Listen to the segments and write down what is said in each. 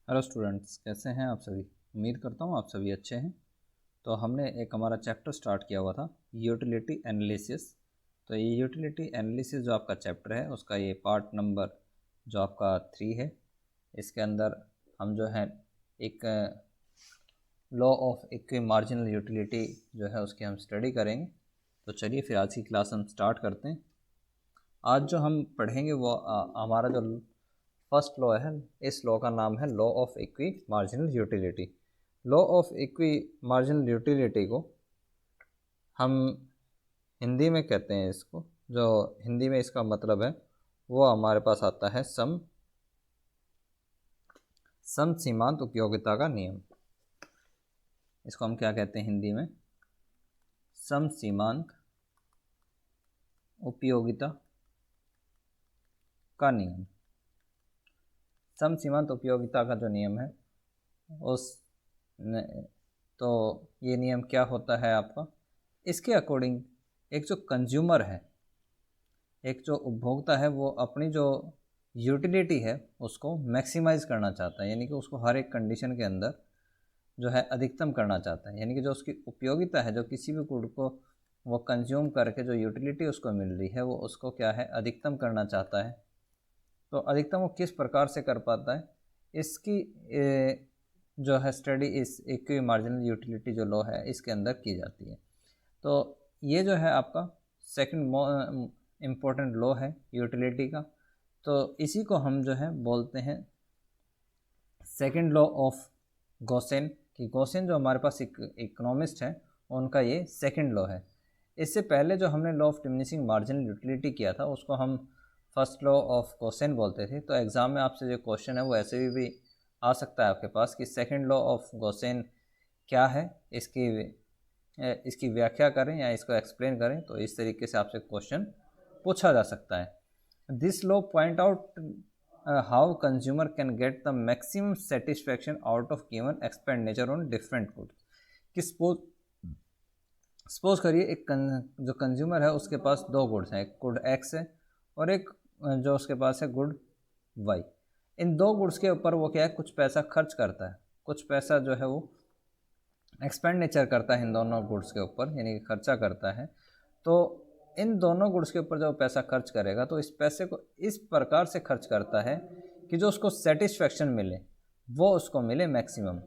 Hello students, कैसे हैं आप सभी। उम्मीद करता हूँ आप सभी अच्छे हैं। तो हमने एक हमारा चैप्टर स्टार्ट किया हुआ था, यूटिलिटी एनालिसिस। तो ये यूटिलिटी एनालिसिस जो आपका चैप्टर है उसका ये पार्ट नंबर जो आपका 3 है। इसके अंदर हम जो है एक law of equi marginal utility जो है उसकी हम स्टडी करेंगे। तो चलिए फिर आज की क्लास हम स्टार्ट करते हैं। आज जो हम पढ़ेंगे वो हमारा जो फर्स्ट लॉ है, इस लॉ का नाम है law of equi marginal utility. Law of equi marginal utility को हम हिंदी में कहते हैं, इसको जो हिंदी में इसका मतलब है वो हमारे पास आता है सम सीमांत उपयोगिता का नियम। इसको हम क्या कहते हैं हिंदी में? सम सीमांत उपयोगिता का नियम। सम सीमांत उपयोगिता का जो नियम है उस तो ये नियम क्या होता है आपका? इसके अकॉर्डिंग एक जो कंज्यूमर है, एक जो उपभोक्ता है, वो अपनी जो यूटिलिटी है उसको मैक्सिमाइज़ करना चाहता है, यानी कि उसको हर एक कंडीशन के अंदर जो है अधिकतम करना चाहता है। यानी कि जो उसकी उपयोगिता है, जो किसी भी गुड को वो कंज्यूम करके जो यूटिलिटी उसको मिल रही है वो उसको क्या है, अधिकतम करना चाहता है। तो अधिकतम वो किस प्रकार से कर पाता है, इसकी जो है स्टडी इस इक्वी मार्जिनल यूटिलिटी जो लॉ है इसके अंदर की जाती है। तो ये जो है आपका सेकंड इम्पोर्टेंट लॉ है यूटिलिटी का। तो इसी को हम जो है बोलते हैं सेकंड लॉ ऑफ गॉसेन। कि गॉसेन जो हमारे पास इकोनॉमिस्ट हैं उनका ये सेकंड लॉ है। इससे पहले जो हमने law of diminishing marginal utility किया था उसको हम फर्स्ट लॉ ऑफ गॉसेन बोलते थे। तो एग्ज़ाम में आपसे जो क्वेश्चन है वो ऐसे भी आ सकता है आपके पास कि सेकंड लॉ ऑफ गॉसेन क्या है, इसकी व्याख्या करें या इसको एक्सप्लेन करें। तो इस तरीके से आपसे क्वेश्चन पूछा जा सकता है। This law point out how consumer can get the maximum satisfaction out of given expenditure on different goods. कि सपोज करिए एक जो कंज्यूमर है उसके पास दो गुड्स हैं, एक गुड एक्स है और एक जो उसके पास है गुड वाई। इन दो गुड्स के ऊपर वो क्या है, कुछ पैसा खर्च करता है, कुछ पैसा जो है वो एक्सपेंडिचर करता है इन दोनों गुड्स के ऊपर, यानी कि खर्चा करता है। तो इन दोनों गुड्स के ऊपर जब पैसा खर्च करेगा तो इस पैसे को इस प्रकार से खर्च करता है कि जो उसको सेटिस्फैक्शन मिले वो उसको मिले मैक्सिमम।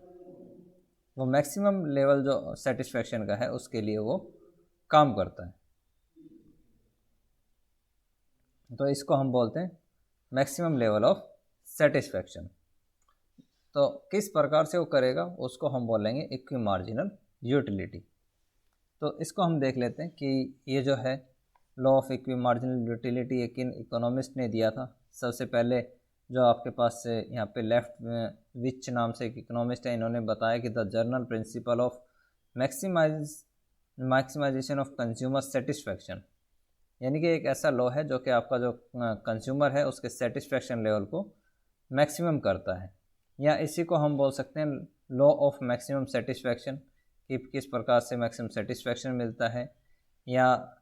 वो मैक्सिमम लेवल जो सेटिस्फैक्शन का है उसके लिए वो काम करता है। तो इसको हम बोलते हैं मैक्सिमम लेवल ऑफ सेटिस्फैक्शन। तो किस प्रकार से वो करेगा उसको हम बोलेंगे इक्वी मार्जिनल यूटिलिटी। तो इसको हम देख लेते हैं कि ये जो है law of equi marginal utility एक इकोनॉमिस्ट ने दिया था। सबसे पहले जो आपके पास से यहाँ पे लेफ्ट विच नाम से एक इकोनॉमिस्ट है, इन्होंने बताया कि the general principle of maximization of consumer satisfaction, यानी कि एक ऐसा लॉ है जो कि आपका जो कंज्यूमर है उसके सेटिस्फैक्शन लेवल को मैक्सिमम करता है। या इसी को हम बोल सकते हैं लॉ ऑफ मैक्सिमम सेटिस्फैक्शन, कि किस प्रकार से मैक्सिमम सेटिस्फैक्शन मिलता है। या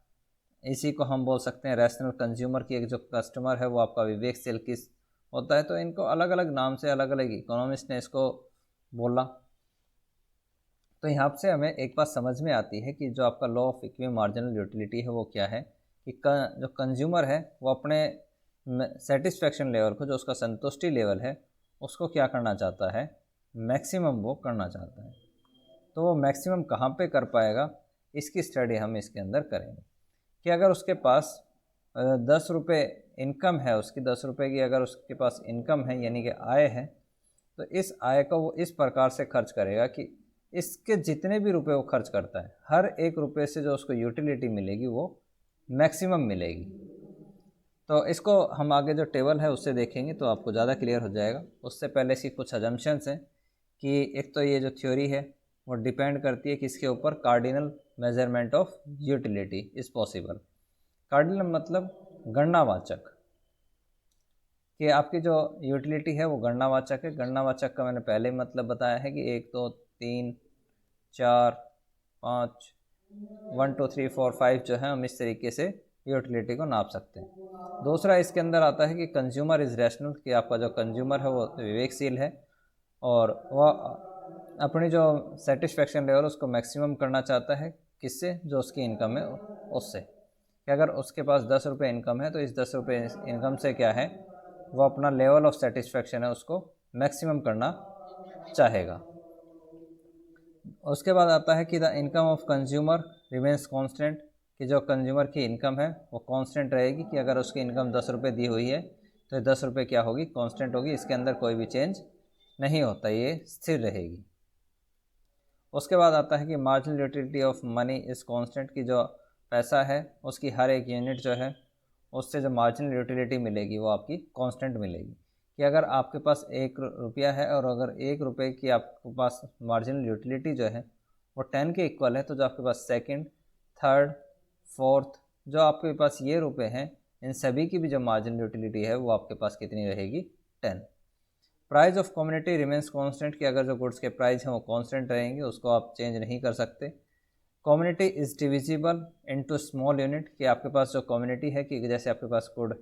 इसी को हम बोल सकते हैं रैशनल कंज्यूमर, की एक जो कस्टमर है वो आपका विवेकशील किस होता है। तो इनको अलग अलग नाम से अलग अलग इकोनॉमिस्ट ने इसको बोला। तो यहाँ से हमें एक बात समझ में आती है कि जो आपका law of equi marginal utility है वो क्या है, कि जो कंज्यूमर है वो अपने सेटिस्फैक्शन लेवल को, जो उसका संतुष्टि लेवल है उसको क्या करना चाहता है, मैक्सिमम वो करना चाहता है। तो वो मैक्सिमम कहाँ पे कर पाएगा, इसकी स्टडी हम इसके अंदर करेंगे। कि अगर उसके पास 10 रुपये इनकम है, उसकी 10 रुपये की अगर उसके पास इनकम है यानी कि आय है, तो इस आय को वो इस प्रकार से खर्च करेगा कि इसके जितने भी रुपए वो खर्च करता है हर एक रुपये से जो उसको यूटिलिटी मिलेगी वो मैक्सिमम मिलेगी। तो इसको हम आगे जो टेबल है उससे देखेंगे तो आपको ज़्यादा क्लियर हो जाएगा। उससे पहले इसकी कुछ अजम्पशंस हैं कि एक तो ये जो थ्योरी है वो डिपेंड करती है किसके ऊपर, cardinal measurement of utility is possible. Cardinal मतलब गणनावाचक, कि आपकी जो यूटिलिटी है वो गणनावाचक है। गणनावाचक का मैंने पहले ही मतलब बताया है कि 1 2 3 4 5 1 2 3 4 5 जो है हम इस तरीके से यूटिलिटी को नाप सकते हैं। दूसरा इसके अंदर आता है कि कंज्यूमर इज़ रैशनल, कि आपका जो कंज्यूमर है वो विवेकशील है। और वह अपनी जो सेटिस्फेक्शन लेवल उसको मैक्सिमम करना चाहता है, किससे, जो उसकी इनकम है उससे, कि अगर उसके पास 10 रुपये इनकम है तो इस 10 रुपये इनकम से क्या है, वो अपना लेवल ऑफ सेटिस्फेक्शन है उसको मैक्सिमम करना चाहेगा। उसके बाद आता है कि the income of consumer remains constant, कि जो कंज्यूमर की इनकम है वो कांस्टेंट रहेगी, कि अगर उसकी इनकम 10 रुपये दी हुई है तो ये 10 रुपये क्या होगी, कांस्टेंट होगी, इसके अंदर कोई भी चेंज नहीं होता, ये स्थिर रहेगी। उसके बाद आता है कि marginal utility of money is constant, की जो पैसा है उसकी हर एक यूनिट जो है उससे जो मार्जिनल यूटिलिटी मिलेगी वो आपकी कांस्टेंट मिलेगी, कि अगर आपके पास 1 रुपया है और अगर 1 रुपये की आपके पास मार्जिनल यूटिलिटी जो है वो 10 के इक्वल है, तो जो आपके पास सेकंड, थर्ड, फोर्थ जो आपके पास ये रुपए हैं, इन सभी की भी जो मार्जिनल यूटिलिटी है वो आपके पास कितनी रहेगी, 10। Price of community remains constant, कि अगर जो गुड्स के प्राइस हैं वो कांस्टेंट रहेंगे, उसको आप चेंज नहीं कर सकते। Community is divisible into small unit, कि आपके पास जो कम्युनिटी है, कि जैसे आपके पास गुड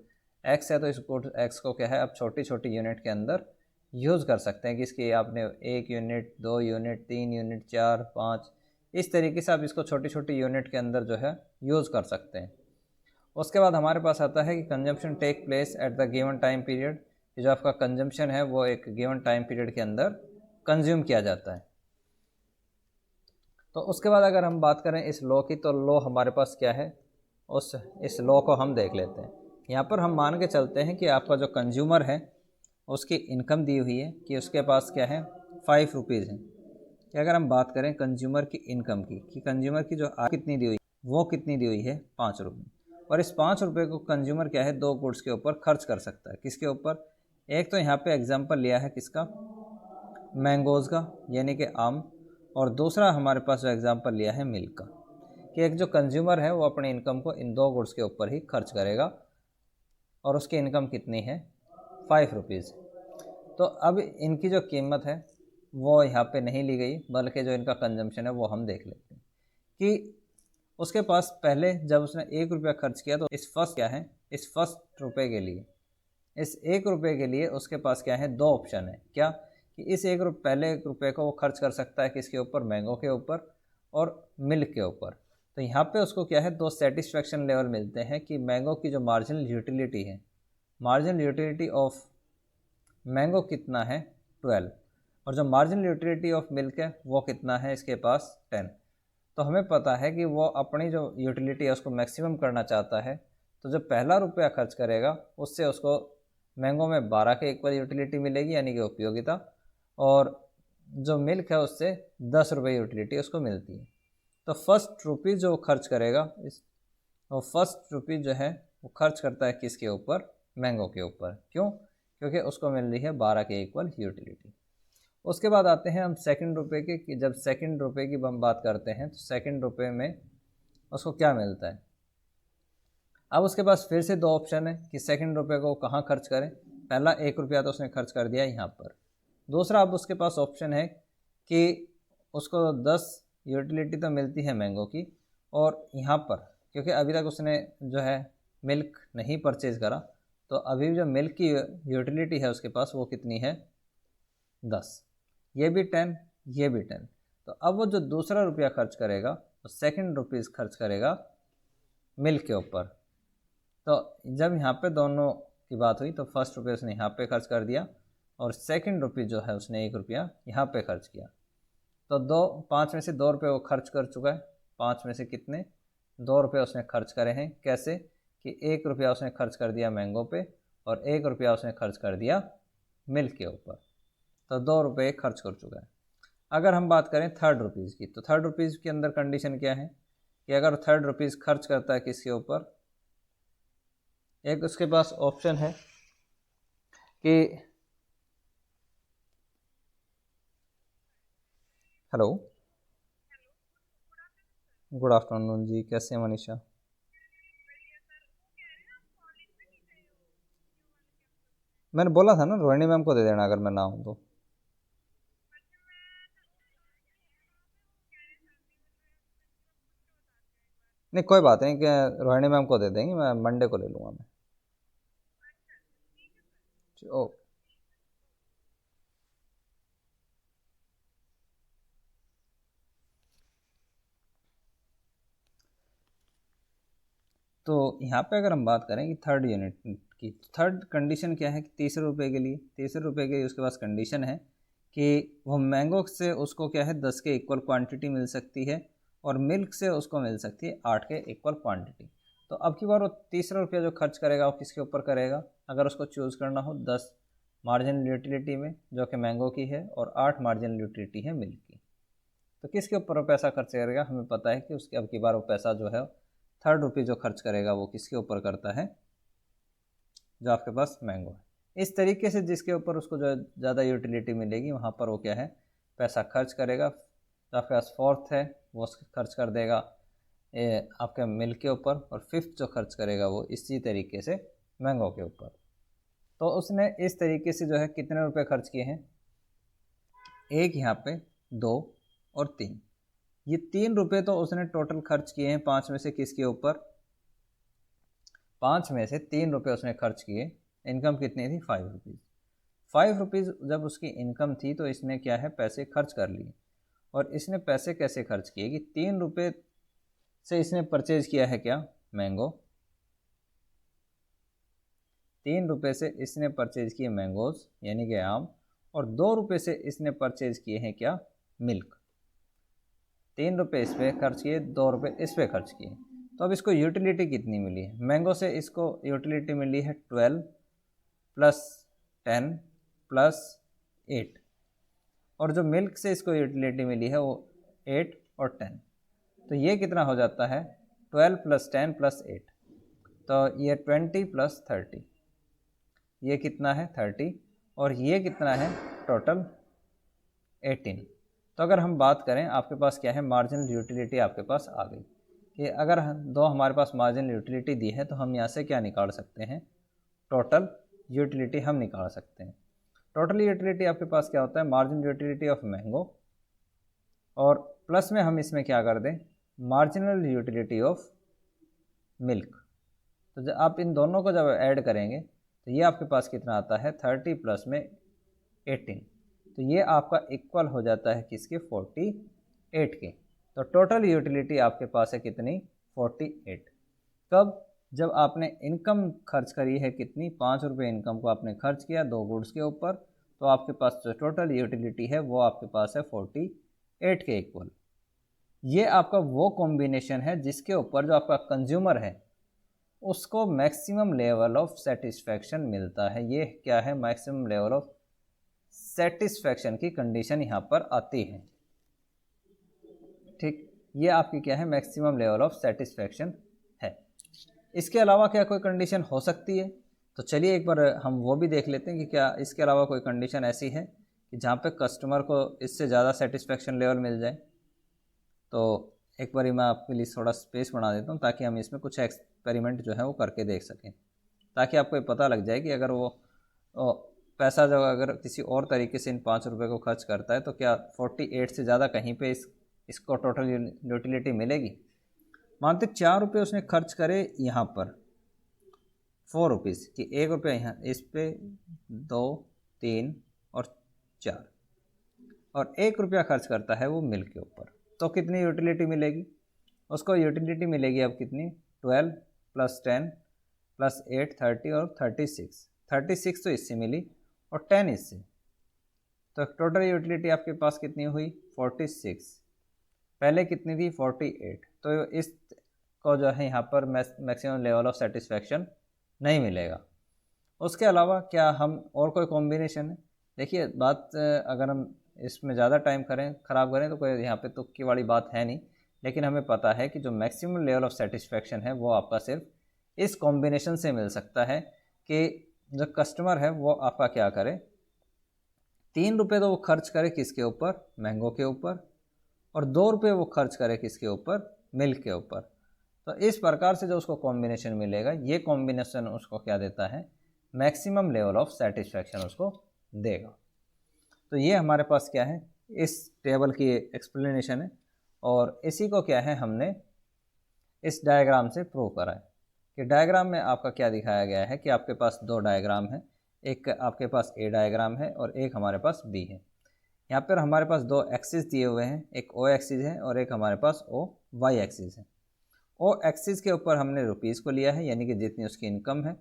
एक्स है तो इस गुड एक्स को क्या है आप छोटी छोटी यूनिट के अंदर यूज़ कर सकते हैं, कि इसकी आपने 1 यूनिट, 2 यूनिट, 3 यूनिट, 4, 5, इस तरीके से आप इसको छोटी छोटी यूनिट के अंदर जो है यूज़ कर सकते हैं। उसके बाद हमारे पास आता है कि consumption take place at the given time period, कि जो आपका कंजम्पशन है वो एक गिवन टाइम पीरियड के अंदर कंज्यूम किया जाता है। तो उसके बाद अगर हम बात करें इस लॉ की, तो लॉ हमारे पास क्या है, इस लॉ को हम देख लेते हैं। यहाँ पर हम मान के चलते हैं कि आपका जो कंज्यूमर है उसकी इनकम दी हुई है, कि उसके पास क्या है 5 रुपीज़ है, कि अगर हम बात करें कंज्यूमर की इनकम की, कि कंज्यूमर की जो कितनी दी हुई वो कितनी दी हुई है 5 रुपये, और इस 5 रुपये को कंज्यूमर क्या है 2 गुड्स के ऊपर खर्च कर सकता है। किसके ऊपर, एक तो यहाँ पे एग्जांपल लिया है किसका, मैंगोज़ का, यानी कि आम, और दूसरा हमारे पास जो एग्जांपल लिया है मिल्क का, कि एक जो कंज्यूमर है वो अपनी इनकम को इन 2 गुड्स के ऊपर ही खर्च करेगा, और उसकी इनकम कितनी है 5 रुपीज़। तो अब इनकी जो कीमत है वो यहाँ पे नहीं ली गई, बल्कि जो इनका कंजम्पशन है वो हम देख लेते हैं, कि उसके पास पहले जब उसने 1 रुपया खर्च किया, तो इस फर्स्ट क्या है, इस फर्स्ट रुपये के लिए, इस 1 रुपये के लिए उसके पास क्या है 2 ऑप्शन है, क्या, कि इस पहले 1 रुपये को वो खर्च कर सकता है किसके ऊपर, मैंगो के ऊपर और मिल्क के ऊपर। तो यहाँ पे उसको क्या है 2 सेटिस्फेक्शन लेवल मिलते हैं, कि मैंगो की जो मार्जिनल यूटिलिटी है, मार्जिनल यूटिलिटी ऑफ मैंगो कितना है 12, और जो मार्जिनल यूटिलिटी ऑफ मिल्क है वो कितना है इसके पास 10। तो हमें पता है कि वो अपनी जो यूटिलिटी है उसको मैक्सिमम करना चाहता है, तो जो पहला रुपया खर्च करेगा उससे उसको मैंगो में 12 के इक्वल यूटिलिटी मिलेगी, यानी कि उपयोगिता, और जो मिल्क है उससे 10 रुपये यूटिलिटी उसको मिलती है। तो फर्स्ट रुपीज़ जो खर्च करेगा वो फर्स्ट रुपीज़ जो है वो खर्च करता है किसके ऊपर, मैंगो के ऊपर। क्यों, क्योंकि उसको मिल रही है 12 के इक्वल यूटिलिटी। उसके बाद आते हैं हम सेकंड रुपये के, कि जब सेकंड रुपये की हम बात करते हैं तो सेकंड रुपये में उसको क्या मिलता है। अब उसके पास फिर से 2 ऑप्शन है कि सेकंड रुपये को कहाँ खर्च करें। पहला 1 रुपया तो उसने खर्च कर दिया यहाँ पर, दूसरा अब उसके पास ऑप्शन है कि उसको 10 यूटिलिटी तो मिलती है मैंगो की, और यहाँ पर क्योंकि अभी तक उसने जो है मिल्क नहीं परचेज़ करा, तो अभी जो मिल्क की यूटिलिटी है उसके पास वो कितनी है 10, ये भी 10, ये भी 10। तो अब वो जो दूसरा रुपया खर्च करेगा वो सेकंड रुपीज़ खर्च करेगा मिल्क के ऊपर। तो जब यहाँ पे दोनों की बात हुई तो फर्स्ट रुपये उसने यहाँ पे खर्च कर दिया, और सेकंड रुपीज़ जो है उसने 1 रुपया यहाँ पे खर्च किया। तो 5 में से 2 रुपये वो खर्च कर चुका है। 5 में से कितने, 2 रुपये उसने खर्च करे हैं। कैसे, कि 1 रुपया उसने खर्च कर दिया मैंगो पे, और 1 रुपया उसने खर्च कर दिया मिल्क के ऊपर, तो 2 रुपये खर्च कर चुका है। अगर हम बात करें थर्ड रुपीज़ की, तो थर्ड रुपीज़ के अंदर कंडीशन क्या है, कि अगर थर्ड रुपीज़ खर्च करता है किसके ऊपर, एक उसके पास ऑप्शन है कि, हेलो, गुड आफ्टरनून जी, कैसे हैं मनीषा। मैंने बोला था ना रोहिणी मैम को दे देना अगर मैं ना हूँ तो। नहीं कोई बात नहीं, कि रोहिणी मैम को दे देंगे, मैं मंडे को ले लूँगा मैं। ओ तो यहाँ पे अगर हम बात करें कि थर्ड यूनिट की, थर्ड कंडीशन क्या है कि ₹30 के लिए, ₹30 के उसके पास कंडीशन है कि वो मैंगो से उसको क्या है 10 के इक्वल क्वांटिटी मिल सकती है और मिल्क से उसको मिल सकती है 8 के इक्वल क्वांटिटी। तो अब की बार वो ₹30 जो खर्च करेगा वो किसके ऊपर करेगा, अगर उसको चूज़ करना हो 10 मार्जिनल यूटिलिटी में जो कि मैंगो की है और 8 मार्जिनल यूटिलिटी है मिल्क की, तो किसके ऊपर वो पैसा खर्च करेगा। हमें पता है कि उसके अब की बार वो पैसा जो है ₹3 जो खर्च करेगा वो किसके ऊपर करता है, जो आपके पास मैंगो है। इस तरीके से जिसके ऊपर उसको जो ज़्यादा यूटिलिटी मिलेगी वहाँ पर वो क्या है पैसा खर्च करेगा। जो आपके पास फोर्थ है वो खर्च कर देगा आपके मिल्क के ऊपर, और फिफ्थ जो खर्च करेगा वो इसी तरीके से मैंगो के ऊपर। तो उसने इस तरीके से जो है कितने रुपए खर्च किए हैं, एक यहाँ पे 2 और 3, ये ₹3 तो उसने टोटल खर्च किए हैं 5 में से किसके ऊपर, 5 में से ₹3 उसने खर्च किए। इनकम कितनी थी ₹5। ₹5 जब उसकी इनकम थी तो इसने क्या है पैसे खर्च कर लिए। और इसने पैसे कैसे खर्च किए कि ₹3 से इसने परचेज किया है क्या, मैंगो। ₹3 से इसने परचेज किए मैंगोज यानी कि आम, और ₹2 से इसने परचेज किए हैं क्या, मिल्क। ₹3 इस पे खर्च किए, ₹2 इस पे खर्च किए। तो अब इसको यूटिलिटी कितनी मिली है, मैंगो से इसको यूटिलिटी मिली है 12 + 10 + 8, और जो मिल्क से इसको यूटिलिटी मिली है वो 8 और 10। तो ये कितना हो जाता है 12 + 10 + 8, तो ये 20 + 30, ये कितना है 30, और ये कितना है टोटल 18। तो अगर हम बात करें आपके पास क्या है मार्जिनल यूटिलिटी आपके पास आ गई कि अगर दो हमारे पास मार्जिनल यूटिलिटी दी है तो हम यहाँ से क्या निकाल सकते हैं, टोटल यूटिलिटी हम निकाल सकते हैं। टोटल यूटिलिटी आपके पास क्या होता है, मार्जिनल यूटिलिटी ऑफ मैंगो, और प्लस में हम इसमें क्या कर दें, मार्जिनल यूटिलिटी ऑफ मिल्क। तो जब आप इन दोनों को जब ऐड करेंगे तो ये आपके पास कितना आता है 30 प्लस में 18, तो ये आपका इक्वल हो जाता है किसके 48 के। तो टोटल यूटिलिटी आपके पास है कितनी 48। कब, जब आपने इनकम खर्च करी है कितनी ₹5 इनकम को आपने खर्च किया 2 गुड्स के ऊपर, तो आपके पास जो टोटल यूटिलिटी है वो आपके पास है 48 के इक्वल। ये आपका वो कॉम्बिनेशन है जिसके ऊपर जो आपका कंज्यूमर है उसको मैक्सिमम लेवल ऑफ सेटिस्फैक्शन मिलता है। ये क्या है, मैक्सिमम लेवल ऑफ सेटिस्फैक्शन की कंडीशन यहाँ पर आती है। ठीक, ये आपकी क्या है मैक्सिमम लेवल ऑफ सेटिस्फैक्शन है। इसके अलावा क्या कोई कंडीशन हो सकती है, तो चलिए एक बार हम वो भी देख लेते हैं कि क्या इसके अलावा कोई कंडीशन ऐसी है कि जहाँ पे कस्टमर को इससे ज़्यादा सेटिस्फैक्शन लेवल मिल जाए। तो एक बार मैं आपके लिए थोड़ा स्पेस बना देता हूँ ताकि हम इसमें कुछ एक्सपेरिमेंट जो है वो करके देख सकें, ताकि आपको ये पता लग जाए कि अगर वो पैसा जो अगर किसी और तरीके से इन ₹5 को खर्च करता है तो क्या 48 से ज़्यादा कहीं पे इसको टोटल यूटिलिटी मिलेगी। मानते ₹4 उसने खर्च करे यहाँ पर ₹4 कि ₹1 यहाँ इस पे 2 3 और 4, और ₹1 खर्च करता है वो मिल्क के ऊपर, तो कितनी यूटिलिटी मिलेगी उसको, यूटिलिटी मिलेगी अब कितनी 12 + 10 + 8 30 और 36 तो इससे मिली और 10 इससे, तो टोटल यूटिलिटी आपके पास कितनी हुई 46। पहले कितनी थी 48, तो इस को जो है यहाँ पर मैक्सिमम लेवल ऑफ सेटिस्फैक्शन नहीं मिलेगा। उसके अलावा क्या हम और कोई कॉम्बिनेशन है, देखिए बात अगर हम इसमें ज़्यादा टाइम ख़राब करें तो कोई यहाँ पे तुक्की वाली बात है नहीं, लेकिन हमें पता है कि जो मैक्सिमम लेवल ऑफ सेटिस्फैक्शन है वो आपका सिर्फ इस कॉम्बिनेशन से मिल सकता है कि जो कस्टमर है वो आपका क्या करे, ₹3 तो वो खर्च करे किसके ऊपर, मैंगो के ऊपर, और ₹2 वो खर्च करे किसके ऊपर, मिल्क के ऊपर। तो इस प्रकार से जो उसको कॉम्बिनेशन मिलेगा ये कॉम्बिनेशन उसको क्या देता है, मैक्सिमम लेवल ऑफ सेटिस्फैक्शन उसको देगा। तो ये हमारे पास क्या है इस टेबल की एक्सप्लेनेशन है, और इसी को क्या है हमने इस डायग्राम से प्रूव करा है कि डायग्राम में आपका क्या दिखाया गया है कि आपके पास 2 डायग्राम है, एक आपके पास ए डायग्राम है और एक हमारे पास बी है। यहाँ पर हमारे पास 2 एक्सिस दिए हुए हैं, एक ओ एक्सिस है और एक हमारे पास ओ वाई एक्सिस है। ओ एक्सिस के ऊपर हमने रुपीज़ को लिया है, यानी कि जितनी उसकी इनकम है,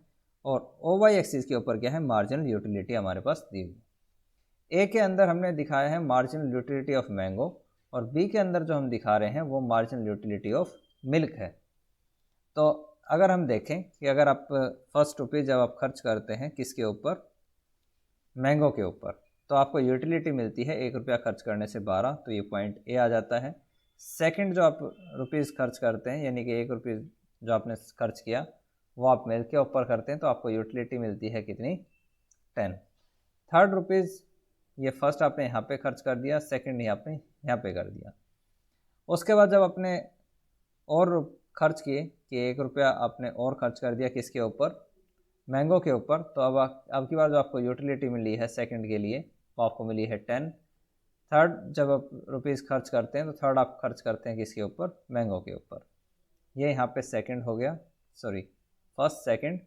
और ओ वाई एक्सिस के ऊपर क्या है, मार्जिनल यूटिलिटी हमारे पास दी हुई। ए के अंदर हमने दिखाया है मार्जिनल यूटिलिटी ऑफ मैंगो, और बी के अंदर जो हम दिखा रहे हैं वो मार्जिनल यूटिलिटी ऑफ मिल्क है। तो अगर हम देखें कि अगर आप फर्स्ट रुपीज़ जब आप खर्च करते हैं किसके ऊपर, मैंगो के ऊपर, तो आपको यूटिलिटी मिलती है 1 रुपया खर्च करने से 12, तो ये पॉइंट ए आ जाता है। सेकंड जो आप रुपीज़ खर्च करते हैं, यानी कि 1 रुपये जो आपने खर्च किया वो आप मिल्क के ऊपर करते हैं, तो आपको यूटिलिटी मिलती है कितनी, 10। थर्ड रुपीज़ ये फर्स्ट आपने यहाँ पे खर्च कर दिया, सेकंड ही आपने यहाँ पे कर दिया। उसके बाद जब आपने और खर्च किए कि 1 रुपया आपने और खर्च कर दिया किसके ऊपर, मैंगो के ऊपर, तो अब की बार जो आपको यूटिलिटी मिली है सेकंड के लिए वो आपको मिली है 10। थर्ड जब आप रुपीज़ खर्च करते हैं तो थर्ड आप खर्च करते हैं किसके ऊपर, मैंगो के ऊपर। ये यहाँ पे सेकंड हो गया, सॉरी फर्स्ट सेकंड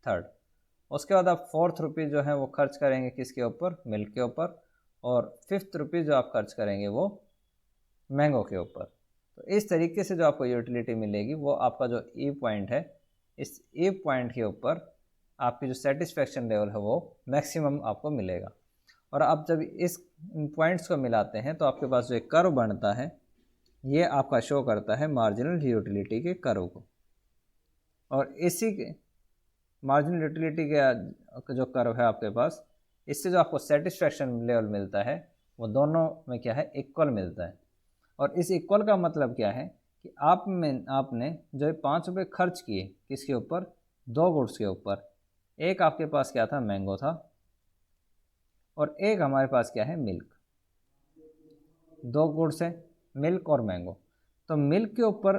थर्ड। उसके बाद आप फोर्थ रुपीज़ जो है वो खर्च करेंगे किसके ऊपर, मिल्क के ऊपर, और फिफ्थ रुपीज़ जो आप खर्च करेंगे वो मैंगो के ऊपर। तो इस तरीके से जो आपको यूटिलिटी मिलेगी वो आपका जो ई पॉइंट है, इस ई पॉइंट के ऊपर आपकी जो सेटिस्फेक्शन लेवल है वो मैक्सिमम आपको मिलेगा। और आप जब इस पॉइंट्स को मिलाते हैं तो आपके पास जो एक कर्व बनता है ये आपका शो करता है मार्जिनल यूटिलिटी के कर्व को। और इसी के मार्जिनल यूटिलिटी के जो कर्व है आपके पास, इससे जो आपको सेटिस्फेक्शन लेवल मिलता है वो दोनों में क्या है, इक्वल मिलता है। और इस इक्वल का मतलब क्या है कि आपने जो 5 रुपये खर्च किए किसके ऊपर, 2 गुड्स के ऊपर। एक आपके पास क्या था, मैंगो था, और एक हमारे पास क्या है, मिल्क। 2 गुड्स है, मिल्क और मैंगो। तो मिल्क के ऊपर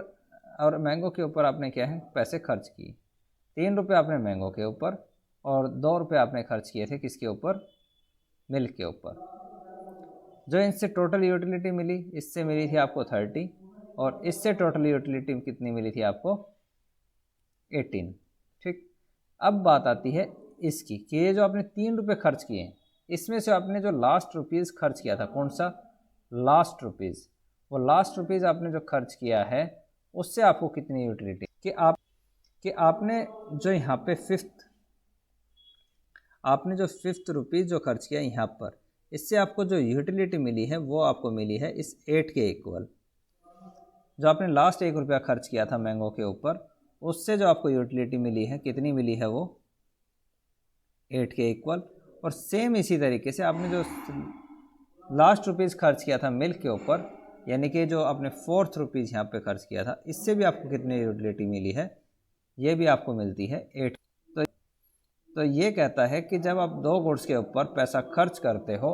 और मैंगो के ऊपर आपने क्या है, पैसे खर्च किए। 3 रुपये आपने मैंगो के ऊपर और 2 रुपये आपने खर्च किए थे किसके ऊपर, मिल्क के ऊपर। जो इनसे टोटल यूटिलिटी मिली, इससे मिली थी आपको 30, और इससे टोटल यूटिलिटी कितनी मिली थी आपको, 18। ठीक, अब बात आती है इसकी कि ये जो आपने 3 रुपये खर्च किए, इसमें से आपने जो लास्ट रुपीज़ खर्च किया था, कौन सा, लास्ट रुपीज़, वो लास्ट रुपीज़ आपने जो खर्च किया है उससे आपको कितनी यूटिलिटी, कि आपने जो यहाँ पे आपने जो फिफ्थ रुपीज़ जो खर्च किया यहाँ पर, इससे आपको जो यूटिलिटी मिली है वो आपको मिली है इस 8 के इक्वल। जो आपने लास्ट 1 रुपया खर्च किया था मैंगो के ऊपर, उससे जो आपको यूटिलिटी मिली है कितनी मिली है, वो 8 के इक्वल। और सेम इसी तरीके से आपने जो लास्ट रुपीज़ खर्च किया था मिल्क के ऊपर, यानी कि जो आपने 4 रुपीज़ यहाँ पे खर्च किया था, इससे भी आपको कितनी यूटिलिटी मिली है, ये भी आपको मिलती है 8। तो ये कहता है कि जब आप 2 गुड्स के ऊपर पैसा खर्च करते हो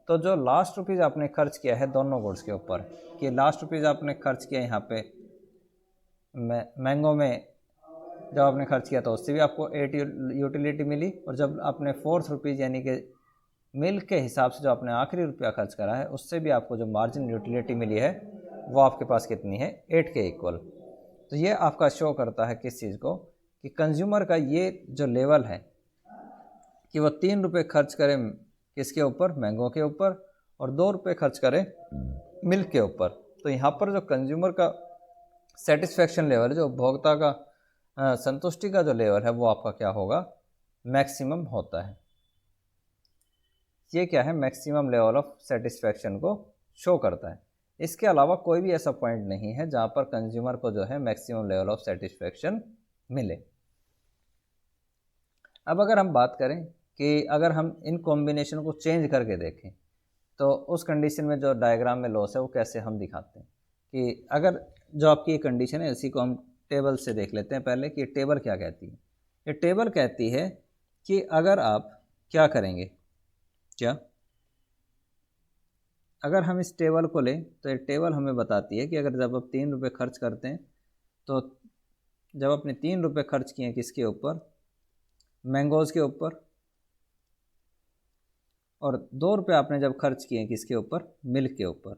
तो जो लास्ट रुपीज़ आपने खर्च किया है दोनों गुड्स के ऊपर, कि लास्ट रुपीज़ आपने खर्च किया यहाँ पे मैंगो में जब आपने खर्च किया तो उससे भी आपको 8 यूटिलिटी मिली, और जब आपने 4 रुपीज़ यानी कि मिल्क के हिसाब से जो आपने आखिरी रुपया खर्च करा है उससे भी आपको जो मार्जिन यूटिलिटी मिली है वो आपके पास कितनी है, 8 के इक्वल। तो ये आपका शो करता है किस चीज़ को, कि कंज्यूमर का ये जो लेवल है कि वो 3 रुपये खर्च करें किसके ऊपर, मैंगो के ऊपर, और 2 रुपये खर्च करें मिल्क के ऊपर। तो यहाँ पर जो कंज्यूमर का सेटिस्फेक्शन लेवल, जो उपभोक्ता का संतुष्टि का जो लेवल है वो आपका क्या होगा, मैक्सिमम होता है। ये क्या है, मैक्सिमम लेवल ऑफ सेटिस्फेक्शन को शो करता है। इसके अलावा कोई भी ऐसा पॉइंट नहीं है जहाँ पर कंज्यूमर को जो है मैक्सिमम लेवल ऑफ सेटिस्फेक्शन मिले। अब अगर हम बात करें कि अगर हम इन कॉम्बिनेशन को चेंज करके देखें तो उस कंडीशन में जो डायग्राम में लॉस है वो कैसे हम दिखाते हैं, कि अगर जो आपकी कंडीशन है इसी को हम टेबल से देख लेते हैं पहले कि टेबल क्या कहती है। ये टेबल कहती है कि अगर आप क्या करेंगे, क्या अगर हम इस टेबल को लें तो ये टेबल हमें बताती है कि अगर जब आप 3 रुपये खर्च करते हैं तो जब आपने 3 रुपये खर्च किए किसके ऊपर, मैंगोज़ के ऊपर, और 2 रुपये आपने जब खर्च किए किसके ऊपर, मिल्क के ऊपर।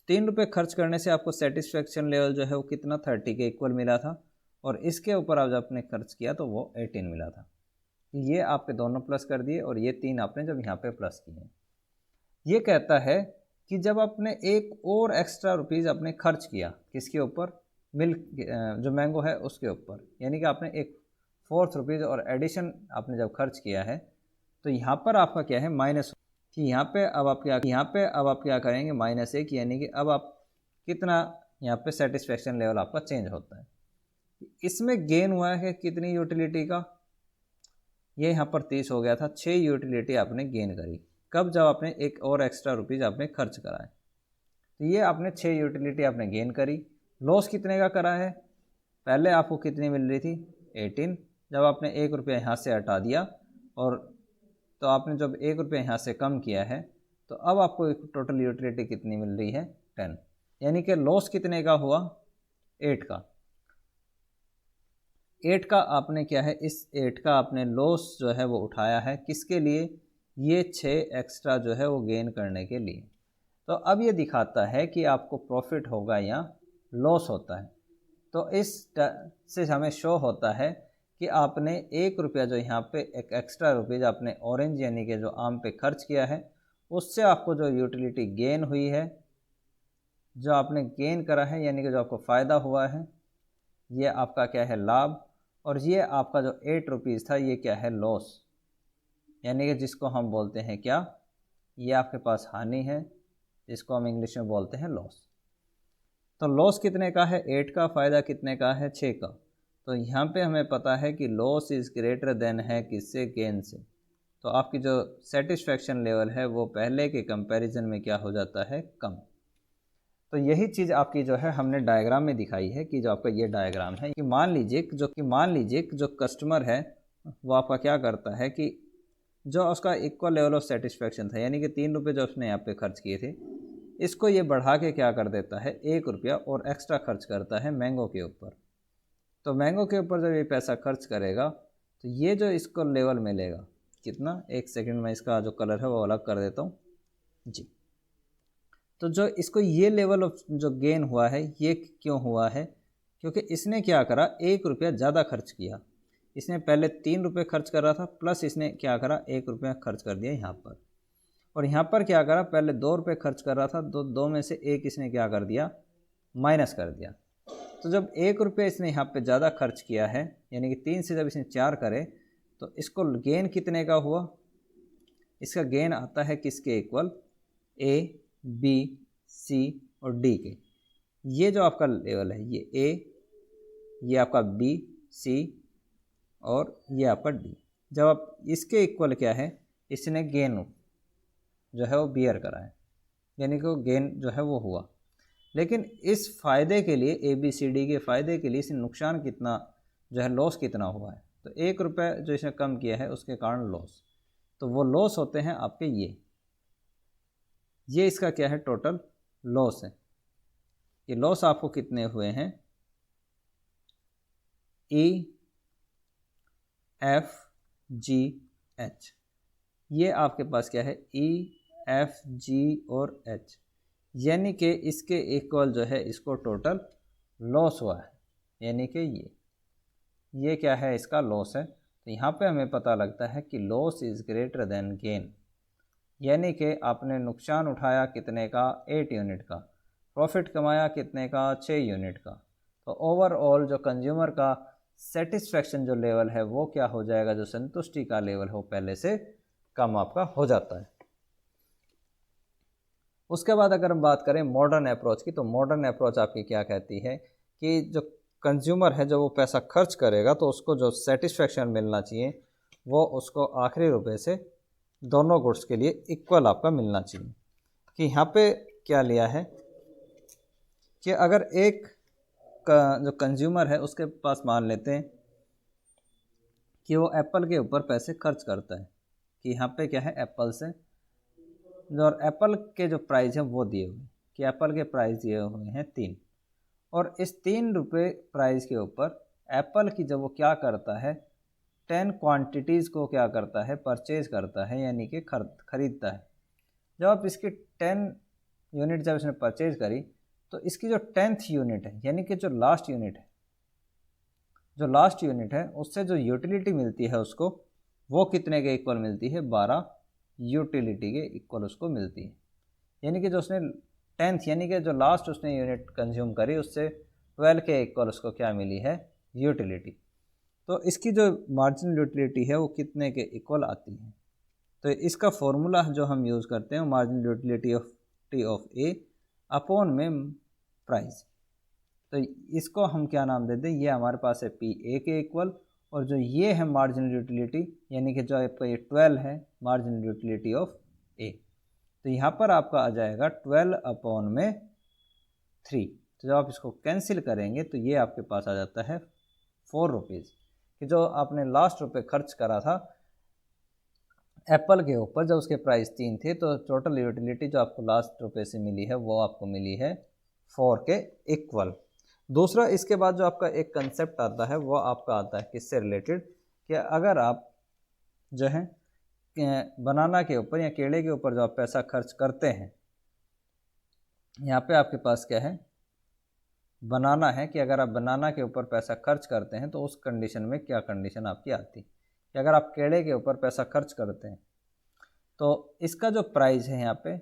3 रुपये खर्च करने से आपको सेटिस्फेक्शन लेवल जो है वो कितना, 30 के इक्वल मिला था, और इसके ऊपर आप जब आपने खर्च किया तो वो 18 मिला था। ये आपके दोनों प्लस कर दिए और ये 3 आपने जब यहाँ पे प्लस किए। ये कहता है कि जब आपने एक और एक्स्ट्रा रुपीज़ आपने खर्च किया किसके ऊपर, मिल्क जो मैंगो है उसके ऊपर, यानी कि आपने एक 4 रुपीज़ और एडिशन आपने जब खर्च किया है तो यहाँ पर आपका क्या है माइनस, कि यहाँ पे अब आप क्या करेंगे -1, यानी कि अब आप कितना यहाँ पे सेटिस्फेक्शन लेवल आपका चेंज होता है। इसमें गेन हुआ है कितनी यूटिलिटी का, ये यहाँ पर 30 हो गया था, 6 यूटिलिटी आपने गेन करी। कब? जब आपने एक और एक्स्ट्रा रुपीज़ आपने खर्च कराए, तो ये आपने 6 यूटिलिटी आपने गेन करी। लॉस कितने का करा है? पहले आपको कितनी मिल रही थी? 18। जब आपने 1 रुपया यहाँ से हटा दिया और तो आपने जब 1 रुपया यहाँ से कम किया है तो अब आपको एक टोटल यूटिलिटी कितनी मिल रही है? 10। यानी कि लॉस कितने का हुआ? 8 का। 8 का आपने क्या है, इस 8 का आपने लॉस जो है वो उठाया है, किसके लिए? ये 6 एक्स्ट्रा जो है वो गेन करने के लिए। तो अब ये दिखाता है कि आपको प्रॉफिट होगा या लॉस होता है। तो इस से हमें शो होता है कि आपने 1 रुपया जो यहाँ पे एक एक्स्ट्रा रुपीज़ आपने ऑरेंज यानी कि जो आम पे खर्च किया है, उससे आपको जो यूटिलिटी गेन हुई है, जो आपने गेन करा है यानी कि जो आपको फ़ायदा हुआ है, ये आपका क्या है? लाभ। और ये आपका जो 8 रुपीज़ था ये क्या है? लॉस, यानी कि जिसको हम बोलते हैं क्या? ये आपके पास हानि है, जिसको हम इंग्लिश में बोलते हैं लॉस। तो लॉस कितने का है? 8 का। फ़ायदा कितने का है? 6 का। तो यहाँ पे हमें पता है कि लॉस इज़ ग्रेटर देन है किससे? गेन से। तो आपकी जो सेटिस्फेक्शन लेवल है वो पहले के कंपैरिजन में क्या हो जाता है? कम। तो यही चीज़ आपकी जो है हमने डायग्राम में दिखाई है कि जो आपका ये डायग्राम है कि मान लीजिए कि जो कस्टमर है वो आपका क्या करता है कि जो उसका इक्वल लेवल ऑफ सेटिस्फेक्शन था, यानी कि 3 रुपये जो उसने यहाँ पे खर्च किए थे, इसको ये बढ़ा के क्या कर देता है? 1 रुपया और एक्स्ट्रा खर्च करता है मैंगो के ऊपर। तो मैंगो के ऊपर जब ये पैसा खर्च करेगा तो ये जो इसको लेवल मिलेगा कितना? 1 सेकंड में इसका जो कलर है वो अलग कर देता हूँ जी। तो जो इसको ये लेवल ऑफ जो गेन हुआ है ये क्यों हुआ है? क्योंकि इसने क्या करा? 1 रुपया ज़्यादा खर्च किया। इसने पहले 3 रुपये खर्च कर रहा था, प्लस इसने क्या करा? 1 रुपया खर्च कर दिया यहाँ पर। और यहाँ पर क्या करा? पहले 2 रुपये खर्च कर रहा था, दो में से 1 इसने क्या कर दिया? माइनस कर दिया। तो जब 1 रुपये इसने यहाँ पे ज़्यादा खर्च किया है, यानी कि 3 से जब इसने 4 करे तो इसको गेन कितने का हुआ? इसका गेन आता है किसके इक्वल? ए, बी, सी और डी के। ये जो आपका लेवल है ये ए, ये आपका बी, सी और ये आपका डी। जब आप इसके इक्वल क्या है? इसने गेन जो है वो बियर करा है, यानी कि वो गेन जो है वो हुआ। लेकिन इस फ़ायदे के लिए, ए बी सी डी के फ़ायदे के लिए इसने नुकसान कितना जो है, लॉस कितना हुआ है? तो 1 रुपये जो इसने कम किया है उसके कारण लॉस। तो वो लॉस होते हैं आपके ये इसका क्या है? टोटल लॉस है। ये लॉस आपको कितने हुए हैं? ई, एफ, जी, एच। ये आपके पास क्या है? ई, एफ, जी और एच, यानी कि इसके इक्वल जो है इसको टोटल लॉस हुआ है, यानी कि ये क्या है? इसका लॉस है। तो यहाँ पे हमें पता लगता है कि loss is greater than gain, यानी कि आपने नुकसान उठाया कितने का? 8 यूनिट का। प्रॉफिट कमाया कितने का? 6 यूनिट का। तो ओवरऑल जो कंज्यूमर का सेटिस्फेक्शन जो लेवल है वो क्या हो जाएगा? जो संतुष्टि का लेवल हो पहले से कम आपका हो जाता है। उसके बाद अगर हम बात करें मॉडर्न अप्रोच की, तो मॉडर्न अप्रोच आपकी क्या कहती है कि जो कंज्यूमर है जो वो पैसा खर्च करेगा तो उसको जो सेटिस्फेक्शन मिलना चाहिए वो उसको आखिरी रुपए से दोनों गुड्स के लिए इक्वल आपका मिलना चाहिए। कि यहाँ पे क्या लिया है कि अगर एक जो कंज्यूमर है उसके पास मान लेते हैं कि वो एप्पल के ऊपर पैसे खर्च करता है, कि यहाँ पे क्या है? एप्पल से और एप्पल के जो प्राइस है वो दिए हुए, कि एप्पल के प्राइस दिए हुए हैं 3, और इस 3 रुपये प्राइस के ऊपर एप्पल की जब वो क्या करता है? 10 क्वांटिटीज़ को क्या करता है? परचेज करता है, यानी कि खरीदता है। जब आप इसकी 10 यूनिट जब इसने परचेज करी तो इसकी जो 10th यूनिट है, यानी कि जो लास्ट यूनिट है उससे जो यूटिलिटी मिलती है उसको, वो कितने के इक्वल मिलती है? 12 यूटिलिटी के इक्वल उसको मिलती है। यानी कि जो उसने 10th यानी कि जो लास्ट उसने यूनिट कंज्यूम करी उससे 12 के इक्वल उसको क्या मिली है, यूटिलिटी। तो इसकी जो मार्जिनल यूटिलिटी है वो कितने के इक्वल आती है, तो इसका फॉर्मूला जो हम यूज़ करते हैं marginal utility of T of A upon में प्राइस। तो इसको हम क्या नाम देते हैं, ये हमारे पास है पी ए के इक्वल, और जो ये है मार्जिनल यूटिलिटी यानी कि जो आपका ये 12 है मार्जिनल यूटिलिटी ऑफ ए, तो यहाँ पर आपका आ जाएगा 12 अपॉन में 3। तो जब आप इसको कैंसिल करेंगे तो ये आपके पास आ जाता है 4 रुपीज़, कि जो आपने लास्ट रुपये खर्च करा था एप्पल के ऊपर जब उसके प्राइस 3 थे, तो टोटल यूटिलिटी जो आपको लास्ट रुपये से मिली है वो आपको मिली है 4 के इक्वल। दूसरा इसके बाद जो आपका एक कंसेप्ट आता है वो आपका आता है किससे रिलेटेड, कि अगर आप जो है बनाना के ऊपर या केले के ऊपर जो आप पैसा खर्च करते हैं, यहाँ पे आपके पास क्या है, बनाना है कि अगर आप बनाना के ऊपर पैसा खर्च करते हैं तो उस कंडीशन में क्या कंडीशन आपकी आती, कि अगर आप केले के ऊपर पैसा खर्च करते हैं तो इसका जो प्राइस है, यहाँ पे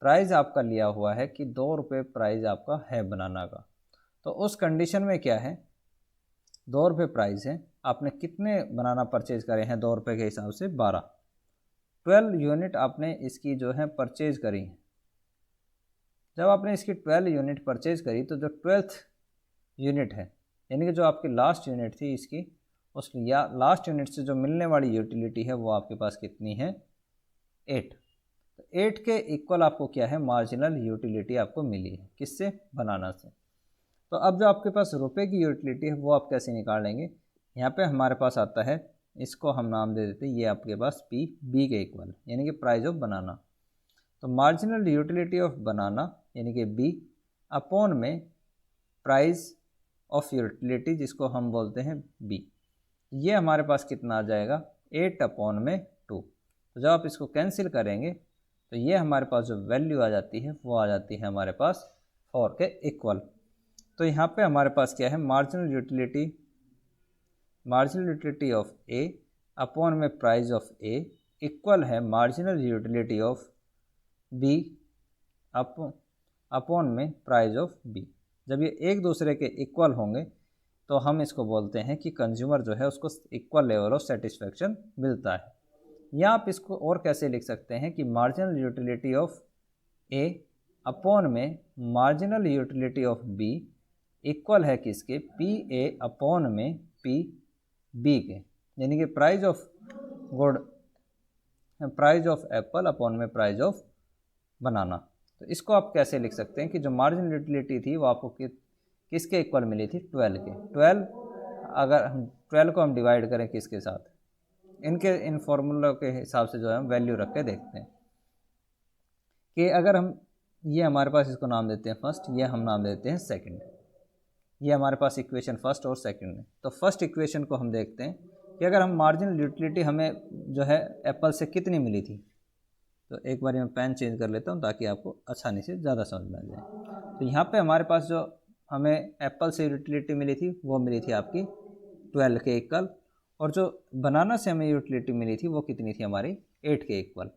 प्राइस आपका लिया हुआ है कि 2 रुपये प्राइस आपका है बनाना का, तो उस कंडीशन में क्या है 2 रुपये प्राइस है, आपने कितने बनाना परचेज करे हैं 2 रुपये के हिसाब से 12 यूनिट आपने इसकी जो है परचेज करी है। जब आपने इसकी 12 यूनिट परचेज करी तो जो 12th यूनिट है यानी कि जो आपकी लास्ट यूनिट थी इसकी, उस लास्ट यूनिट से जो मिलने वाली यूटिलिटी है वो आपके पास कितनी है 8। तो 8 के इक्वल आपको क्या है मार्जिनल यूटिलिटी आपको मिली है, किससे, बनाना से। तो अब जो आपके पास रुपए की यूटिलिटी है वो आप कैसे निकालेंगे, यहाँ पे हमारे पास आता है, इसको हम नाम दे देते हैं, ये आपके पास पी बी के इक्वल यानी कि प्राइस ऑफ बनाना। तो मार्जिनल यूटिलिटी ऑफ बनाना यानी कि बी अपॉन में प्राइस ऑफ यूटिलिटी जिसको हम बोलते हैं बी, ये हमारे पास कितना आ जाएगा 8 अपॉन में 2। तो जब आप इसको कैंसिल करेंगे तो ये हमारे पास जो वैल्यू आ जाती है वो आ जाती है हमारे पास 4 के इक्वल। तो यहाँ पे हमारे पास क्या है marginal utility of A upon में प्राइस ऑफ ए इक्वल है marginal utility of B upon में प्राइस ऑफ बी। जब ये एक दूसरे के इक्वल होंगे तो हम इसको बोलते हैं कि कंज्यूमर जो है उसको इक्वल लेवल ऑफ सेटिस्फेक्शन मिलता है। या आप इसको और कैसे लिख सकते हैं कि marginal utility of A upon में marginal utility of B equal है किसके, पी ए अपॉन में पी बी के, यानी कि प्राइस ऑफ एप्पल अपॉन में प्राइस ऑफ बनाना। तो इसको आप कैसे लिख सकते हैं कि जो मार्जिनल यूटिलिटी थी वो आपको किसके इक्वल मिली थी 12 के। 12 अगर हम 12 को हम डिवाइड करें किसके साथ, इन फॉर्मूला के हिसाब से जो है हम वैल्यू रख के देखते हैं कि अगर हम ये हमारे पास इसको नाम देते हैं फर्स्ट, ये हम नाम देते हैं सेकंड, ये हमारे पास इक्वेशन फर्स्ट और सेकंड है। तो फर्स्ट इक्वेशन को हम देखते हैं कि अगर हम मार्जिनल यूटिलिटी हमें जो है एप्पल से कितनी मिली थी, तो एक बार मैं पेन चेंज कर लेता हूँ ताकि आपको आसानी से ज़्यादा समझ में आ जाए। तो यहाँ पे हमारे पास जो हमें एप्पल से यूटिलिटी मिली थी वो मिली थी आपकी 12 के इक्वल, और जो बनाना से हमें यूटिलिटी मिली थी वो कितनी थी हमारी 8 के इक्वल।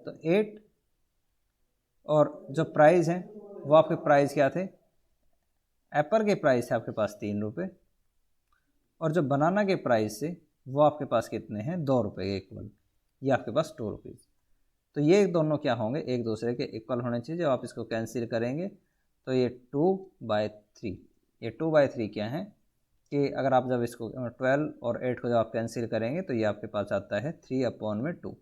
तो 8 और जो प्राइस है वो आपके प्राइस क्या थे, एप्पल के प्राइस है आपके पास 3 रुपये, और जो बनाना के प्राइस से वो आपके पास कितने हैं 2 रुपये के इक्वल, ये आपके पास 2 रुपीज़। तो ये दोनों क्या होंगे एक दूसरे के इक्वल होने चाहिए। जब आप इसको कैंसिल करेंगे तो ये 2/3, ये 2/3 क्या है कि अगर आप जब इसको 12 और 8 को जब आप कैंसिल करेंगे तो ये आपके पास आता है 3 अपॉन में 2,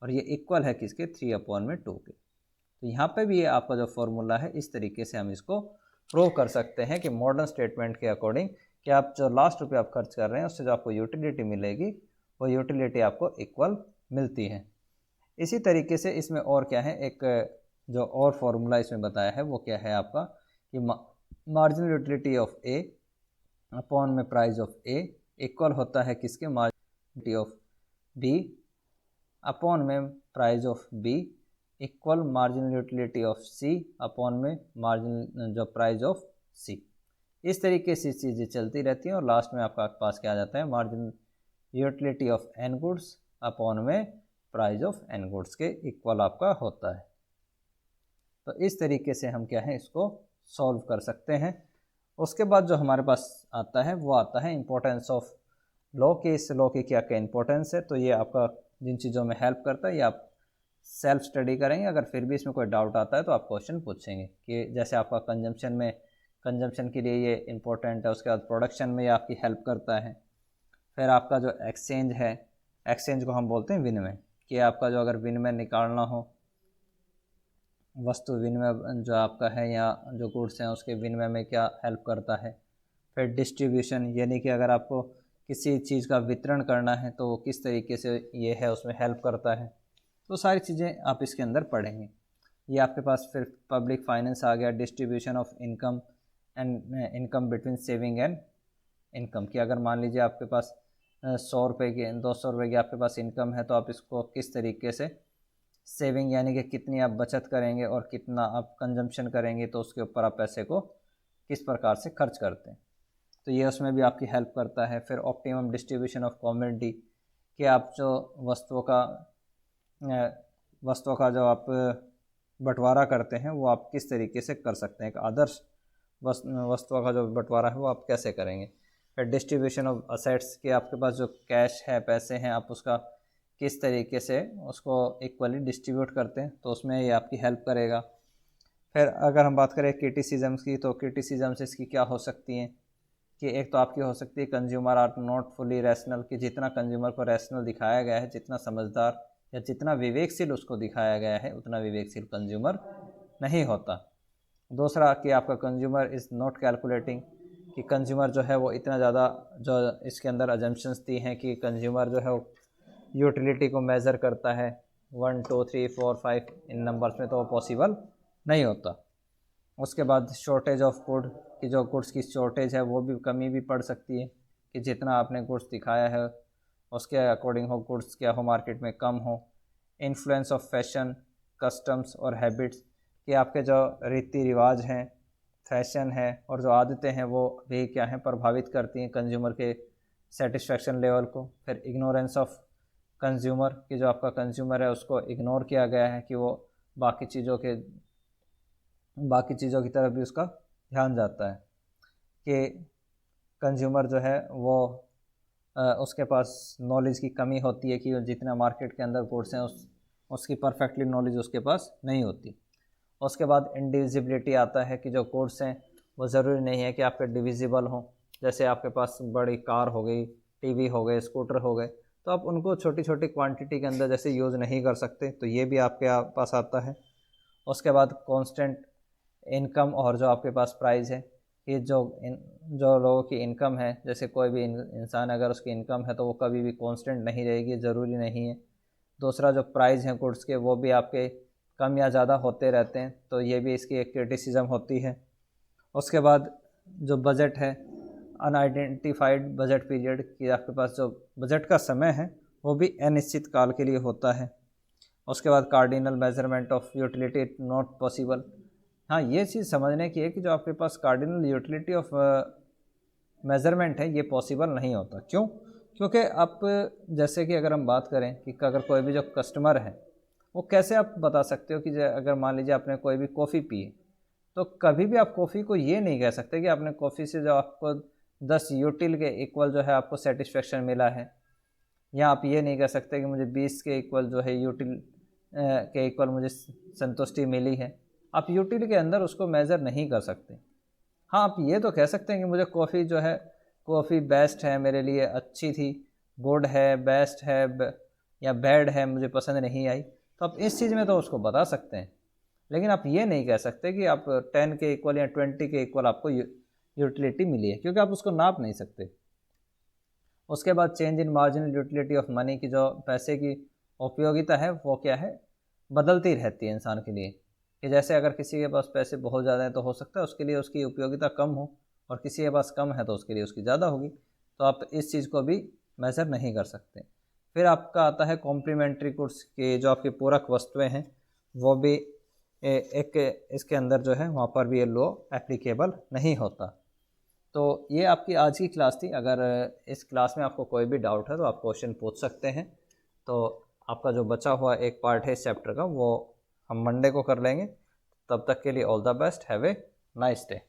और ये इक्वल है किसके 3 अपॉन में 2 के। तो यहाँ पे भी ये आपका जो फॉर्मूला है इस तरीके से हम इसको प्रूव कर सकते हैं कि मॉडर्न स्टेटमेंट के अकॉर्डिंग कि आप जो लास्ट रुपये आप खर्च कर रहे हैं उससे जो आपको यूटिलिटी मिलेगी वो यूटिलिटी आपको इक्वल मिलती है। इसी तरीके से इसमें और क्या है, एक जो और फॉर्मूला इसमें बताया है वो क्या है आपका कि marginal utility of A upon में प्राइस ऑफ ए इक्वल होता है किसके, मार्जिनल ऑफ बी अपॉन में price of B equal marginal utility of C upon में मार्जिनल जो प्राइस ऑफ सी। इस तरीके से चीज़ें चलती रहती हैं और लास्ट में आपका पास क्या आ जाता है marginal utility of N goods upon में प्राइस ऑफ एन गुड्स के इक्वल आपका होता है। तो इस तरीके से हम क्या है इसको सॉल्व कर सकते हैं। उसके बाद जो हमारे पास आता है वो आता है इम्पोर्टेंस ऑफ लॉ, कि इस लॉ की क्या क्या इंपॉर्टेंस है। तो ये आपका जिन चीज़ों में हेल्प करता है ये आप सेल्फ स्टडी करेंगे। अगर फिर भी इसमें कोई डाउट आता है तो आप क्वेश्चन पूछेंगे कि जैसे आपका कंजम्पशन के लिए ये इम्पोर्टेंट है, उसके बाद प्रोडक्शन में ये आपकी हेल्प करता है। फिर आपका जो एक्सचेंज है, एक्सचेंज को हम बोलते हैं विनिमय, कि आपका जो अगर विनिमय निकालना हो, वस्तु विनिमय जो आपका है या जो गुड्स हैं उसके विनिमय में क्या हेल्प करता है। फिर डिस्ट्रीब्यूशन, यानी कि अगर आपको किसी चीज़ का वितरण करना है तो किस तरीके से ये है उसमें हेल्प करता है। तो सारी चीज़ें आप इसके अंदर पढ़ेंगे। ये आपके पास फिर पब्लिक फाइनेंस आ गया, distribution of income and income between saving and income, कि अगर मान लीजिए आपके पास 100 रुपये की 200 रुपये की आपके पास इनकम है तो आप इसको किस तरीके से सेविंग, यानी कि कितनी आप बचत करेंगे और कितना आप कंजम्पशन करेंगे, तो उसके ऊपर आप पैसे को किस प्रकार से खर्च करते हैं, तो ये उसमें भी आपकी हेल्प करता है। फिर ऑप्टिमम डिस्ट्रीब्यूशन ऑफ कमोडिटी, कि आप जो वस्तुओं का जो आप बंटवारा करते हैं वो आप किस तरीके से कर सकते हैं, एक आदर्श वस्तुओं का जो बंटवारा है वो आप कैसे करेंगे। फिर डिस्ट्रीब्यूशन ऑफ असेट्स, कि आपके पास जो कैश है, पैसे हैं, आप उसका किस तरीके से उसको इक्वली डिस्ट्रीब्यूट करते हैं, तो उसमें ये आपकी हेल्प करेगा। फिर अगर हम बात करें क्रिटिसिज्म्स की, तो क्रिटिसिज्म्स इसकी क्या हो सकती हैं, कि एक तो आपकी हो सकती है consumer are not fully rational, कि जितना कंज्यूमर को रैशनल दिखाया गया है, जितना समझदार या जितना विवेकशील उसको दिखाया गया है, उतना विवेकशील कंज्यूमर नहीं होता। दूसरा कि आपका कंज्यूमर इज़ नॉट कैलकुलेटिंग, कि कंज्यूमर जो है वो इतना ज़्यादा जो इसके अंदर अजम्पशंस दी हैं कि कंज्यूमर जो है वो यूटिलिटी को मेज़र करता है 1 2 3 4 5 इन नंबर्स में, तो वो पॉसिबल नहीं होता। उसके बाद शॉर्टेज ऑफ गुड, कि जो गुड्स की शॉर्टेज है वो भी कमी भी पड़ सकती है, कि जितना आपने गुड्स दिखाया है उसके अकॉर्डिंग हो गुड्स क्या हो मार्केट में कम हो। इन्फ्लुएंस ऑफ फैशन, कस्टम्स और हैबिट्स, कि आपके जो रीति रिवाज हैं, फैशन है और जो आदतें हैं वो भी क्या हैं प्रभावित करती हैं कंज्यूमर के सेटिस्फेक्शन लेवल को। फिर इग्नोरेंस ऑफ कंज्यूमर, कि जो आपका कंज्यूमर है उसको इग्नोर किया गया है, कि वो बाकी चीज़ों की तरफ भी उसका ध्यान जाता है, कि कंज्यूमर जो है वो उसके पास नॉलेज की कमी होती है, कि जितना मार्केट के अंदर गुड्स हैं उसकी परफेक्टली नॉलेज उसके पास नहीं होती। उसके बाद इंडिविजिबिलिटी आता है, कि जो गुड्स हैं वो ज़रूरी नहीं है कि आपके डिविजिबल हों। जैसे आपके पास बड़ी कार हो गई, टीवी हो गए, स्कूटर हो गए, तो आप उनको छोटी छोटी क्वांटिटी के अंदर जैसे यूज़ नहीं कर सकते, तो ये भी आपके पास आता है। उसके बाद कांस्टेंट इनकम, और जो आपके पास प्राइस है, कि जो लोगों की इनकम है, जैसे कोई भी इंसान अगर उसकी इनकम है तो वो कभी भी कांस्टेंट नहीं रहेगी, ज़रूरी नहीं है। दूसरा जो प्राइस हैं गुड्स के वो भी आपके कम या ज़्यादा होते रहते हैं, तो ये भी इसकी एक क्रिटिसिज्म होती है। उसके बाद जो बजट है, अनआइडेंटिफाइड बजट पीरियड, कि आपके पास जो बजट का समय है वो भी अनिश्चित काल के लिए होता है। उसके बाद cardinal measurement of utility not possible. हाँ, ये चीज़ समझने की है कि जो आपके पास कार्डिनल यूटिलिटी ऑफ मेज़रमेंट है ये पॉसिबल नहीं होता। क्यों? क्योंकि आप जैसे कि अगर हम बात करें कि अगर कोई भी जो कस्टमर है वो कैसे आप बता सकते हो कि अगर मान लीजिए आपने कोई भी कॉफ़ी पी, तो कभी भी आप कॉफ़ी को ये नहीं कह सकते कि आपने कॉफ़ी से जो आपको 10 यूटिल के इक्वल जो है आपको सेटिस्फेक्शन मिला है, या आप ये नहीं कह सकते कि मुझे 20 के इक्वल जो है यूटिल के इक्वल मुझे संतुष्टि मिली है। आप यूटिल के अंदर उसको मेज़र नहीं कर सकते। हाँ, आप ये तो कह सकते हैं कि मुझे कॉफ़ी बेस्ट है, मेरे लिए अच्छी थी, गुड है, बेस्ट है या बैड है, मुझे पसंद नहीं आई, तो आप इस चीज़ में तो उसको बता सकते हैं। लेकिन आप ये नहीं कह सकते कि आप 10 के इक्वल या 20 के इक्वल आपको यूटिलिटी मिली है, क्योंकि आप उसको नाप नहीं सकते। उसके बाद change in marginal utility of money, की जो पैसे की उपयोगिता है वो क्या है बदलती रहती है इंसान के लिए, कि जैसे अगर किसी के पास पैसे बहुत ज़्यादा हैं तो हो सकता है उसके लिए उसकी उपयोगिता कम हो, और किसी के पास कम है तो उसके लिए उसकी ज़्यादा होगी, तो आप इस चीज़ को भी मेज़र नहीं कर सकते। फिर आपका आता है कॉम्प्लीमेंट्री गुड्स, के जो आपकी पूरक वस्तुएं हैं वो भी एक इसके अंदर जो है वहाँ पर भी ये लॉ एप्लीकेबल नहीं होता। तो ये आपकी आज की क्लास थी। अगर इस क्लास में आपको कोई भी डाउट है तो आप क्वेश्चन पूछ सकते हैं। तो आपका जो बचा हुआ एक पार्ट है इस चैप्टर का वो हम मंडे को कर लेंगे। तब तक के लिए all the best, have a nice day.